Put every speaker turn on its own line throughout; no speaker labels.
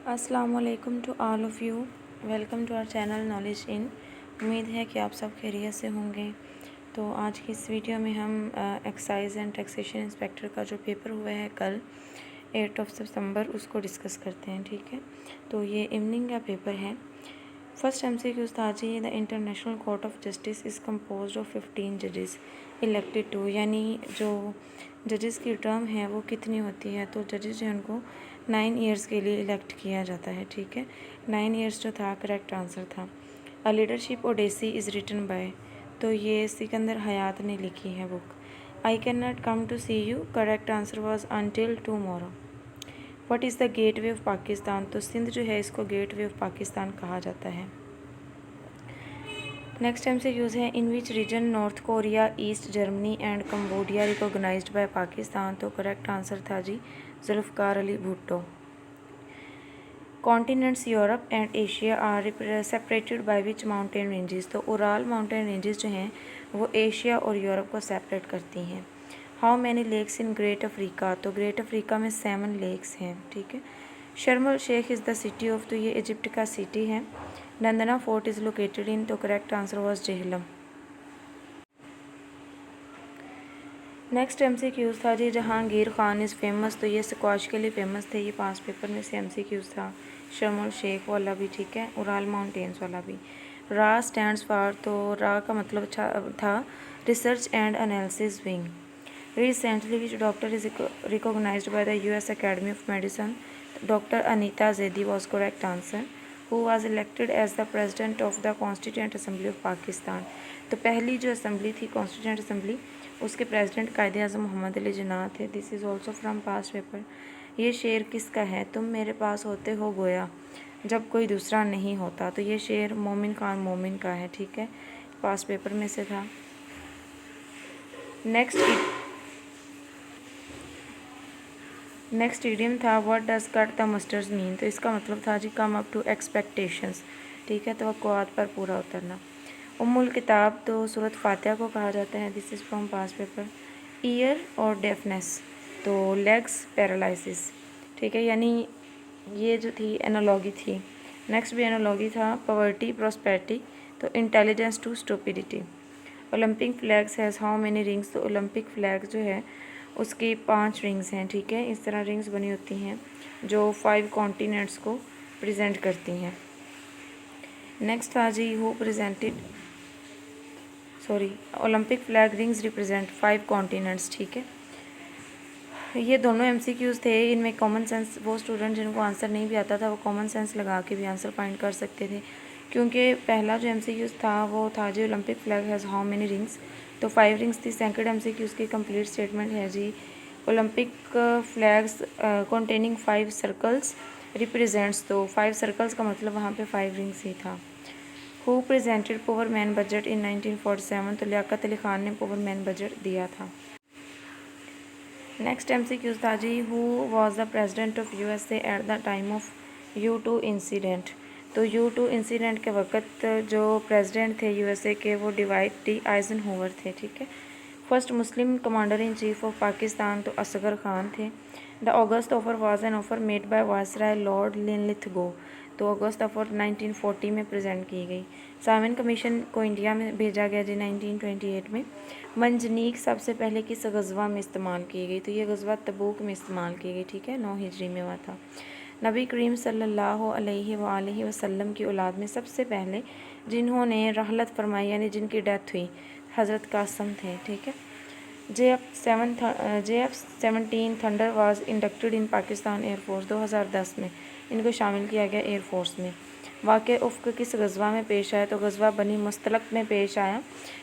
अस्सलामुअलैकुम to all of you. Welcome to our channel knowledge in. उम्मीद है कि आप सब खैरियत से होंगे। तो आज की इस वीडियो में हम एक्साइज एंड टैक्सेशन इंस्पेक्टर का जो पेपर हुआ है कल 8 सितंबर उसको डिस्कस करते हैं। ठीक है, तो ये इवनिंग का पेपर है। फर्स्ट MCQ था ji, the International Court of Justice is compose of 15 जजेस इलेक्टेड टू, यानी जो जजेस की टर्म है वो कितनी होती है। तो जजेस जो उनको 9 ईयर्स के लिए इलेक्ट किया जाता है। ठीक है, 9 ईयर्स जो था करेक्ट आंसर था। A leadership odyssey is written by, तो ये सिकंदर हयात ने लिखी है book. I can not come to see you, correct answer was until tomorrow. What is the gateway of Pakistan, तो सिंध जो है इसको गेटवे ऑफ पाकिस्तान कहा जाता है। नेक्स्ट MCQs है, in which region North Korea, East Germany and Cambodia recognised by Pakistan, तो correct answer था ji Zulfikar Ali Bhutto. Continents Europe and Asia are separated by which mountain ranges, तो उराल माउंटेन रेंजेस जो हैं वो एशिया और यूरोप को सेपरेट करती हैं। How many lakes in Great Africa, तो ग्रेट अफ्रीका में 7 लेक्स हैं। ठीक है, Sharm el Sheikh is the city of, तो ये इजिप्ट का सिटी है। Nandana fort is located in, तो correct answer was Jhelum. Next MCQs था जी, जहांगीर खान इज़ फेमस, तो ये स्क्वाश के लिए फेमस थे। ये 5 पेपर में से MCQs था। शर्म अल शेख वाला भी ठीक है, उराल माउंटेन्स वाला भी। रा स्टैंड्स फॉर, तो रा का मतलब था research and analysis wing. Recently which doctor is recognized by the US academy of medicine, doctor Anita Zaidi was correct answer. Who was elected as the president of the constituent assembly of Pakistan, तो पहली जो assembly थी constituent assembly उसके president कायदे आज़म मोहम्मद अली जिन्ना थे। This is also from past paper. ये शेर किसका है, तुम मेरे पास होते हो गोया जब कोई दूसरा नहीं होता, तो ये शेर मोमिन खान मोमिन का है। ठीक है, पास्ट पेपर में से था। नेक्स्ट इडियम था, what does cut the mustard mean, तो इसका मतलब था ji come up to expectations. ठीक है, तवक्कुआत पर पूरा उतरना। उम्मुल किताब, तो सूरत फातिहा को कहा जाता है। This is from past paper. Year और डेफनेस, तो लेग्स पैरालिसिस। ठीक है, यानी ये जो थी एनालॉगी थी। नेक्स्ट भी एनालॉगी था, पॉवर्टी प्रॉस्पेरिटी, तो intelligence to stupidity. Olympic flags has how many rings, तो ओलंपिक फ्लैग जो है उसकी 5 रिंग्स हैं। ठीक है, इस तरह रिंग्स बनी होती हैं जो 5 कॉन्टिनेंट्स को प्रेजेंट करती हैं। नेक्स्ट था ji, who presented Olympic flag rings represent 5 continents. ठीक है, ये दोनों MCQs थे। इनमें कॉमन सेंस, वो स्टूडेंट जिनको आंसर नहीं भी आता था वो कॉमन सेंस लगा के भी आंसर फाइंड कर सकते थे, क्योंकि पहला जो MCQs था वो था ji Olympic flag has how many rings, तो 5 रिंग्स थी। सेकंड MCQs की कंप्लीट स्टेटमेंट है ji, Olympic flags containing 5 circles represents, तो 5 सर्कल्स का मतलब वहाँ पे 5 रिंग्स ही था। Who presented poor man budget in 1947, तो लियाकत अली खान ने पुअर मैन बजट दिया था। नेक्स्ट MCQs था ji, who was the president of USA at the time of U2 incident, तो U2 इंसिडेंट के वक्त जो प्रेसिडेंट थे USA के वो डी आइजनहोवर थे। ठीक है, first Muslim commander in chief of Pakistan, तो असगर खान थे। The August offer was an offer made by viceroy Lord Linlithgow, तो अगस्त ऑफर 1940 में प्रेजेंट की गई। साइमन कमीशन को इंडिया में भेजा गया जी 1928 में। मंजनीक सबसे पहले किस गज़वा में इस्तेमाल की गई, तो ये गज़वा तबूक में इस्तेमाल की गई। ठीक है, 9 हिजरी में हुआ था। नबी करीम सल्लल्लाहु अलैहि वसल्लम की औलाद में सबसे पहले जिन्होंने रहलत फरमाई यानी जिनकी डेथ हुई हज़रत कासम थे। ठीक है, JF-17 thunder was inducted in Pakistan air force, 2010 में इनको शामिल किया गया एयरफोर्स में। वाक़या उफ़्क़ किस गज़वा में पेश आया, तो गज़वा बनी मुस्तलक में पेश आया।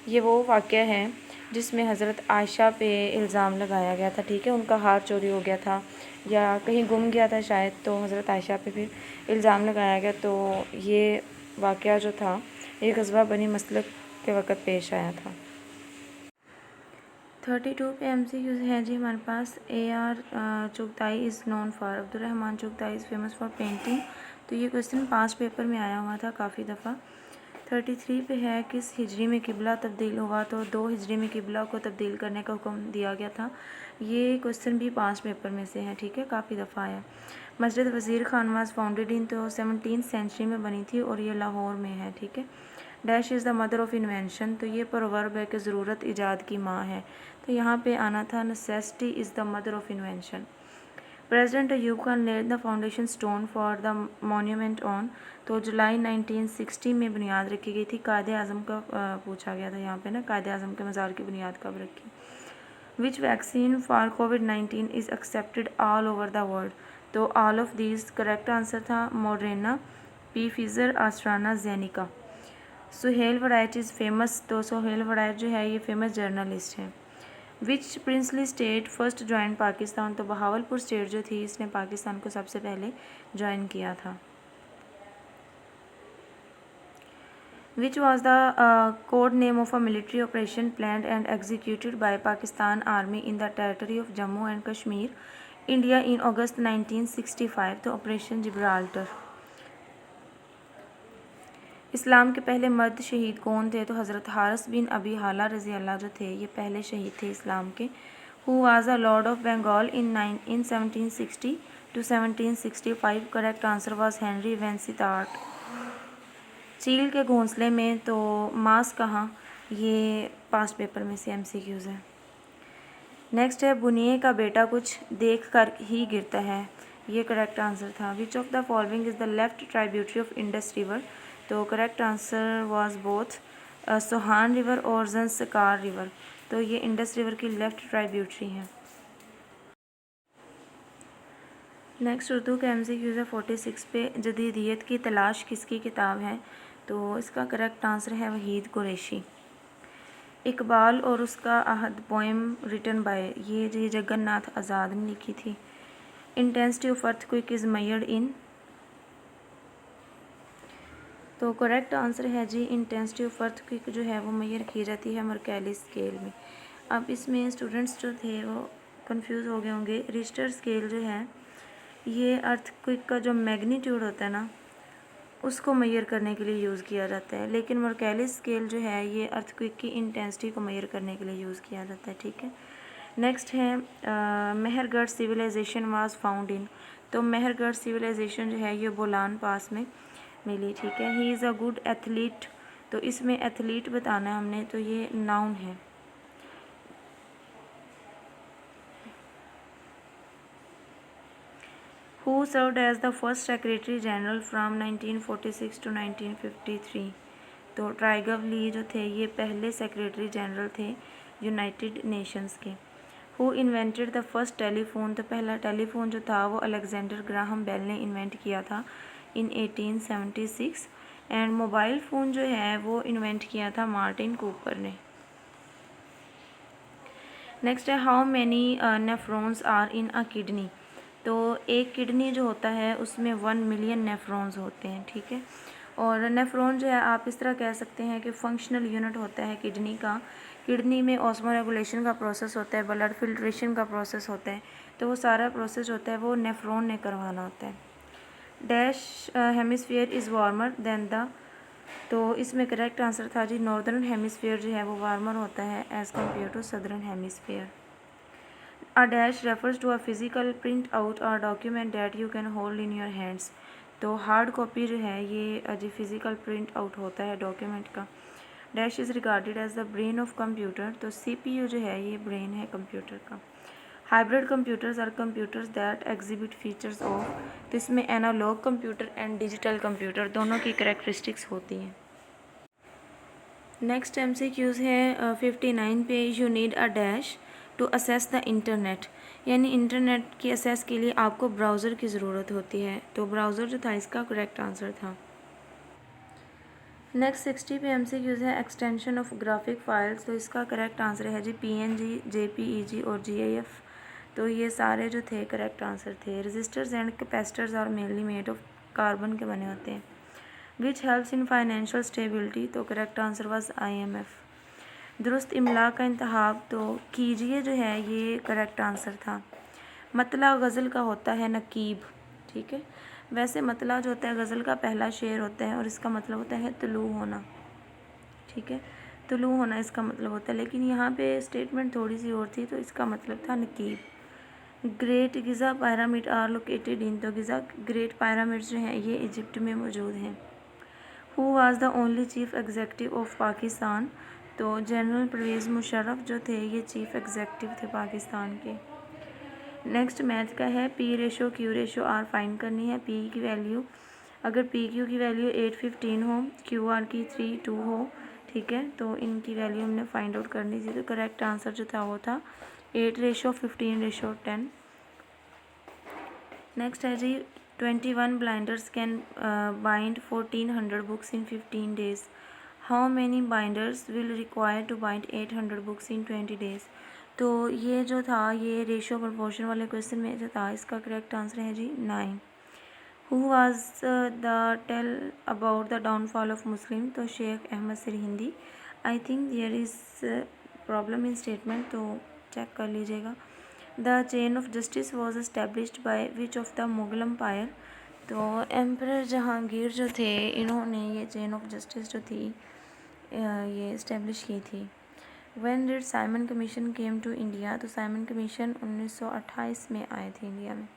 ये वो वाक़या है जिसमें हज़रत आयशा पे इल्ज़ाम लगाया गया था। ठीक है, उनका हार चोरी हो गया था या कहीं गुम गया था शायद, तो हज़रत आयशा पे फिर इल्ज़ाम लगाया गया। तो ये वाक़या जो था ये गज़वा बनी मुस्तलक के वक़्त पेश आया था। 32 पे MCQs हैं जी हमारे पास। AR Chughtai is known for, Abdurrahman Chughtai is famous for painting, तो ये क्वेश्चन पास्ट पेपर में आया हुआ था काफ़ी दफ़ा। 33 पे है किस हिजरी में किबला तब्दील हुआ, तो 2 हिजरी में किबला को तब्दील करने का हुक्म दिया गया था। ये क्वेश्चन भी 5 पेपर में से है, ठीक है, काफ़ी दफ़ा आया। मस्जिद वज़ीर खान वाज फाउंडेड इन, तो 17th सेंचुरी में बनी थी और ये लाहौर में है, ठीक है। Dash is the mother of invention, तो ये प्रोवर्ब है कि ज़रूरत ईजाद की माँ है, तो यहाँ पे आना था necessity is the mother of invention. President Ayub Khan laid the foundation stone for the monument on, तो जुलाई 1960 में बुनियाद रखी गई थी। कायदे आज़म का पूछा गया था यहाँ पे ना, कायदे आज़म के मज़ार की बुनियाद कब रखी। विच वैक्सीन फॉर कोविड-19 is accepted all over the world, तो all of these correct answer था Moderna, Pfizer, AstraZeneca. Suhail Warraich is famous, तो सुहेल वराइट जो है ये फेमस जर्नलिस्ट हैं। Which princely state first join Pakistan, तो बहावलपुर स्टेट जो थी इसने पाकिस्तान को सबसे पहले ज्वाइन किया था। Which was the code name of a military operation planned and executed by Pakistan army in the territory of Jammu and Kashmir India in August 1965, तो ऑपरेशन जिब्राल्टर। इस्लाम के पहले मर्द शहीद कौन थे, तो हज़रत हारिस बिन अबी हाला रज़ी अल्लाह जो थे ये पहले शहीद थे इस्लाम के। Who was a lord of Bengal in 1760 to 1765, correct answer was Henry Vansittart. चील के घोंसले में, तो मांस कहाँ, ये पास्ट पेपर में से MCQs है। नेक्स्ट है बुनिए का बेटा कुछ देख कर ही गिरता है, ये करेक्ट आंसर था। Which of the following is the left tributary of Indus river, तो correct answer was both Sohan river और ज़ंस्कार रिवर, तो ये इंडस रिवर की लेफ्ट ट्राइब्यूटरी है। नेक्स्ट उर्दू का MCQs है 46 पे, जदीदियत की तलाश किसकी किताब है, तो इसका करेक्ट आंसर है वहीद कुरैशी। इकबाल और उसका अहद पोएम रिटन बाय, ये जी जगन्नाथ आज़ाद ने लिखी थी। Intensity of earthquake is measured in, तो करेक्ट आंसर है जी इंटेंसिटी ऑफ अर्थक्वेक जो है वो मेजर की जाती है मर्कैली स्केल में। अब इसमें स्टूडेंट्स जो थे वो कंफ्यूज हो गए होंगे। रिश्टर स्केल जो है ये अर्थक्वेक का जो मैग्नीट्यूड होता है ना उसको मेजर करने के लिए यूज़ किया जाता है, लेकिन मर्कैली स्केल जो है ये अर्थक्वेक की इंटेंसिटी को मेजर करने के लिए यूज़ किया जाता है, ठीक है। नेक्स्ट है Mehrgarh civilization was found in, तो मेहरगढ़ सिविलाइजेशन जो है ये बोलान पास में मिली, ठीक है। He is a good athlete, तो इसमें एथलीट बताना है हमने, तो ये नाउन है। Who served as the first secretary general from 1946 to 1953, तो ट्राइगव ली जो थे ये पहले सेक्रेटरी जनरल थे यूनाइटेड नेशंस के। Who invented the first telephone, तो पहला टेलीफोन जो था वो अलेक्जेंडर ग्राहम बेल ने इन्वेंट किया था इन 1876। एंड मोबाइल फ़ोन जो है वो इन्वेंट किया था मार्टिन कूपर ने। नेक्स्ट है how many nephrons are in a kidney, तो एक किडनी जो होता है उसमें 1 मिलियन नेफ्रॉन्स होते हैं, ठीक है। और नेफ्रॉन जो है आप इस तरह कह सकते हैं कि फंक्शनल यूनिट होता है किडनी का। किडनी में ऑस्मो रेगुलेशन का प्रोसेस होता है, ब्लड फिल्ट्रेशन का प्रोसेस होता है, तो वो सारा प्रोसेस होता है वो नेफ्रॉन ने करवाना होता है। Dash hemisphere is warmer than the, तो इसमें करेक्ट आंसर था जी नॉर्दर्न हेमिस्फीयर जो है वो वार्मर होता है as compare to southern hemisphere. A dash refers to a physical print out और document that you can hold in your hands, तो हार्ड कॉपी जो है ये जी फिजिकल प्रिंट आउट होता है डॉक्यूमेंट का। Dash is regarded as the brain of computer, तो CPU जो है ये ब्रेन है कंप्यूटर का। Hybrid computers are computers that exhibit features of, तो इसमें analog computer and digital computer दोनों की करेक्टरिस्टिक्स होती हैं। नेक्स्ट MCQs है 59 पे, you need a dash to access the internet, यानी इंटरनेट की असेस के लिए आपको ब्राउज़र की ज़रूरत होती है, तो ब्राउज़र जो था इसका करेक्ट आंसर था। नेक्स्ट 60 पे MCQs है एक्सटेंशन ऑफ ग्राफिक फाइल्स, तो इसका करेक्ट आंसर है जी PNG, JPEG और GIF, तो ये सारे जो थे करेक्ट आंसर थे। Resistors and capacitors are mainly made of carbon के बने होते हैं। Which helps in financial stability, तो करेक्ट आंसर वाज IMF। दुरुस्त इमला का इंतखाब, तो कीजिए जो है ये करेक्ट आंसर था। मतला गज़ल का होता है नकीब, ठीक है। वैसे मतला जो होता है गज़ल का पहला शेर होता है और इसका मतलब होता है तुलू होना। ठीक है। तुलू होना इसका मतलब होता है, लेकिन यहाँ पे स्टेटमेंट थोड़ी सी और थी, तो इसका मतलब था नकीब। Great Giza pyramid are located in, तो गिज़ा ग्रेट पैरामिड्स जो हैं ये इजिप्ट में मौजूद हैं। Who was the only chief executive of Pakistan, तो जनरल परवेज़ मुशर्रफ जो थे ये चीफ़ एग्जीक्यूटिव थे पाकिस्तान के। नेक्स्ट मैथ का है, पी रेशो क्यू रेशो आर फाइंड करनी है। पी की वैल्यू, अगर पी क्यू की वैल्यू 815 हो, क्यू आर की 32 हो, ठीक है, तो इनकी वैल्यू हमने फाइंड आउट करनी थी। तो करेक्ट आंसर जो था वो था 8:15:10। नेक्स्ट है जी, 21 blinders can bind 1400 books in 15 days. How many binders will require to bind 800 books in 20 days. तो ये जो था ये रेशो प्रोपोर्शन वाले क्वेश्चन में जो था, इसका करेक्ट आंसर है ji 9। Who was the tell about the downfall of Muslim, तो Sheikh Ahmad Sirhindi. I think there is problem in statement, तो चेक कर लीजिएगा। The chain of justice was established by which of the Mughal empire, तो एम्पर जहांगीर जो थे इन्होंने ये चेन ऑफ जस्टिस जो थी ये इस्टेब्लिश की थी। When did Simon Commission came to India, तो साइमन कमीशन 1928 में आए थे इंडिया में।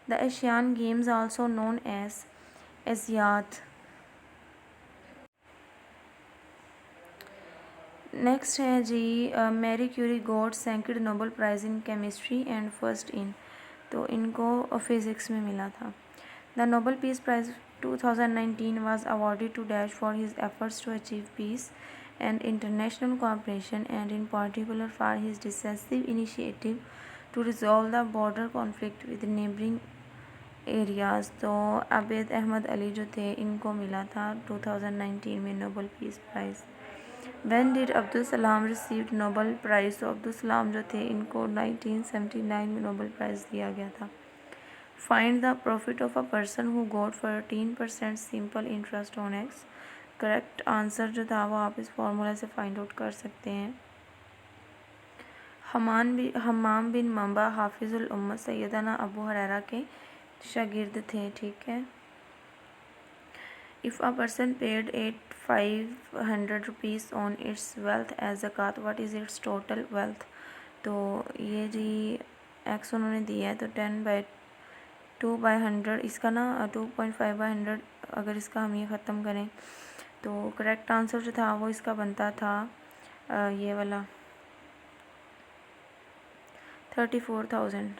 The Asian games also known as Asiad. Next है ji, Marie Curie got second Nobel prize in chemistry and first in, तो इनको फिज़िक्स में मिला था। द Nobel peace prize 2019 was awarded to Dash for his efforts to achieve peace and international cooperation, and in particular for his decisive initiative to resolve the border conflict with neighboring areas। तो आबिद अहमद अली जो थे इनको मिला था 2019 में Nobel peace price. When did Abdul Salam received Nobel prize, तो अब्दुल सलाम जो थे इनको 1979 में नोबेल प्राइज़ दिया गया था। Find the profit of a person who got 14% simple interest on x. Correct answer जो था वो आप इस फार्मूला से फाइंड आउट कर सकते हैं। हमाम बिन मंबा हाफिजुल उम्मत सैयदना अबू हुरैरा के शागिर्द थे, ठीक है। If a person paid 500 rupees on its wealth as ज़कात, what is its total wealth. तो ये जी एक्स उन्होंने दिया है, तो 10/2/100, इसका ना 2.5/100 अगर इसका हम ये ख़त्म करें तो करेक्ट आंसर जो था वो इसका बनता था ये वाला 34,000।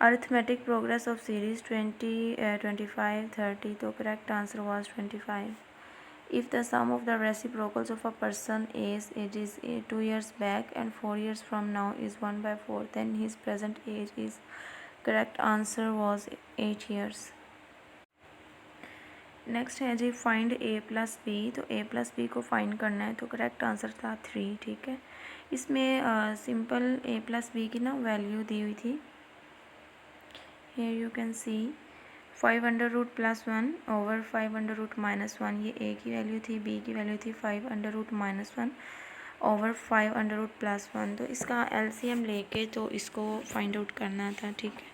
अरिथमेटिक प्रोग्रेस ऑफ सीरीज़ 20, 25, 30, तो correct answer was 25। If the sum of the reciprocals of a person is ages 2 years back and 4 years from now is 1/4, then his present age is, correct answer was 8 years। Next है जी, find a plus B, तो a plus B को find करना है, तो correct answer था 3, ठीक है। इसमें सिंपल a प्लस बी की ना वैल्यू दी हुई थी, here you can see 5√+1 over 5√-1, ये a की वैल्यू थी, b की वैल्यू थी 5√-1 ओवर 5√+1। तो इसका LCM लेके तो इसको फाइंड आउट करना था, ठीक है।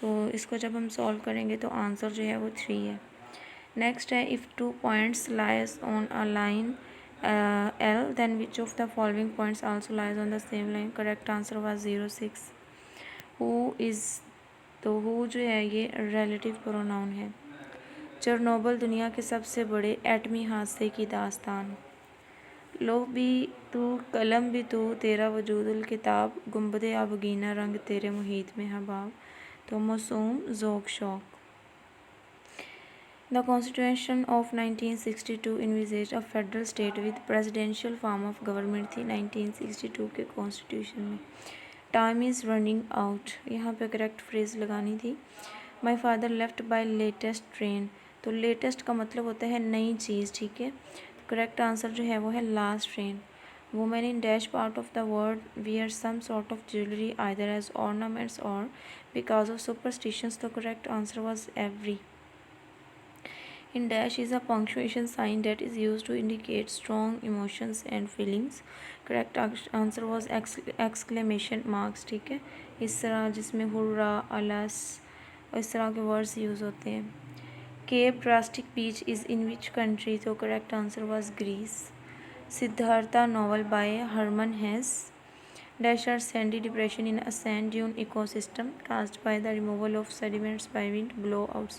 तो इसको जब हम सॉल्व करेंगे तो आंसर जो है वो 3 है। नेक्स्ट है, if 2 points lies on a line L, then which of the following points also lies on the same line. Correct answer was 0,6। Who is, तो हु जो है ये रिलेटिव प्रोनाउन है। चेरनोबिल दुनिया के सबसे बड़े एटमी हादसे की दास्तान। लो भी तू कलम भी तू, तेरा वजूदुल किताब, गुंबदे आबगीना रंग तेरे मुहीत में हबाब, तो मौसूम ज़ोक शौक। The constitution of 1962 envisaged a federal state with presidential form of government थी 1962 के कॉन्स्टिट्यूशन में। टाइम इज़ रनिंग आउट, यहाँ पे करेक्ट फ्रेज़ लगानी थी। My father left by latest train, तो लेटेस्ट का मतलब होता है नई चीज़, ठीक है। करेक्ट आंसर जो है वो है last train. Women in dash part of the world wear some sort of jewellery either as ornaments और बिकॉज ऑफ सुपरस्टिशंस, तो correct answer was every. In dash is a punctuation sign that is used to indicate strong emotions and feelings. Correct answer was exclamation marks, ठीक है। इस तरह जिसमें hurrah, अलस, इस तरह के वर्ड्स यूज़ होते हैं। Cape Drastis beach is in which country? तो correct answer was Greece. Siddhartha novel by Hermann Hesse. Dash are sandy depression in a sand dune ecosystem caused by the removal of sediments by wind blowouts।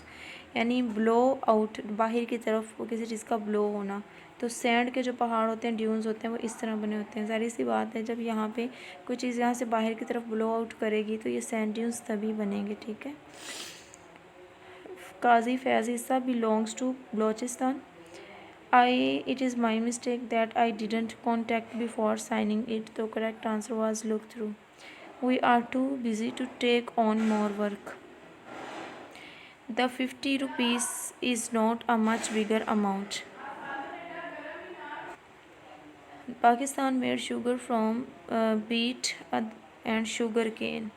यानी blow out बाहर की तरफ किसी चीज़ का blow होना। तो sand के जो पहाड़ होते हैं, ड्यून्स होते हैं, वो इस तरह बने होते हैं। सारी सी बात है, जब यहाँ पे कोई चीज़ यहाँ से बाहर की तरफ ब्लो आउट करेगी तो ये सैंड ड्यून्स तभी बनेंगे। ठीक है। Qazi Faiz Isa belongs to Balochistan. It is my mistake that I didn't contact before signing it. The correct answer was look through. We are too busy to take on more work. The 50 rupees is not a much bigger amount. Pakistan made sugar from beet and sugar cane.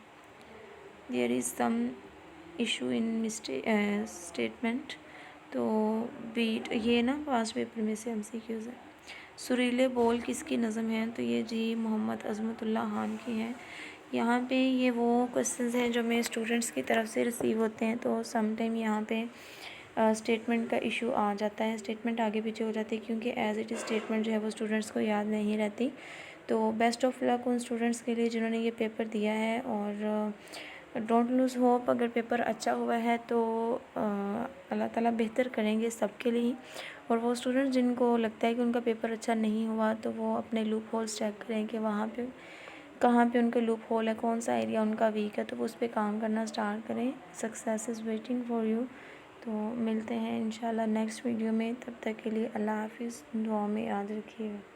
There is some issue in statement. तो beat ये ना पास paper में से MCQs है। सुरीले बोल किसकी नज़म है? तो ये जी मोहम्मद अज़मतुल्लाह खान की है। यहाँ पे ये वो क्वेश्चंस हैं जो मेरे स्टूडेंट्स की तरफ से रिसीव होते हैं। तो सम टाइम यहाँ पे स्टेटमेंट का इशू आ जाता है, स्टेटमेंट आगे पीछे हो जाती है, क्योंकि एज इट इज़ स्टेटमेंट जो है वो स्टूडेंट्स को याद नहीं रहती। तो बेस्ट ऑफ लक उन स्टूडेंट्स के लिए जिन्होंने ये पेपर दिया है, और डोंट लूज़ होप। अगर पेपर अच्छा हुआ है तो अल्लाह ताला बेहतर करेंगे सबके लिए। और वो स्टूडेंट्स जिनको लगता है कि उनका पेपर अच्छा नहीं हुआ, तो वो अपने लूप होल्स चेक करें कि वहाँ पे कहाँ पे उनके लूप होल है, कौन सा एरिया उनका वीक है, तो वो उस पर काम करना स्टार्ट करें। Success is waiting for you. तो मिलते हैं इंशाल्लाह नेक्स्ट वीडियो में। तब तक के लिए अल्लाह हाफिज़। दुआ में याद रखिएगा।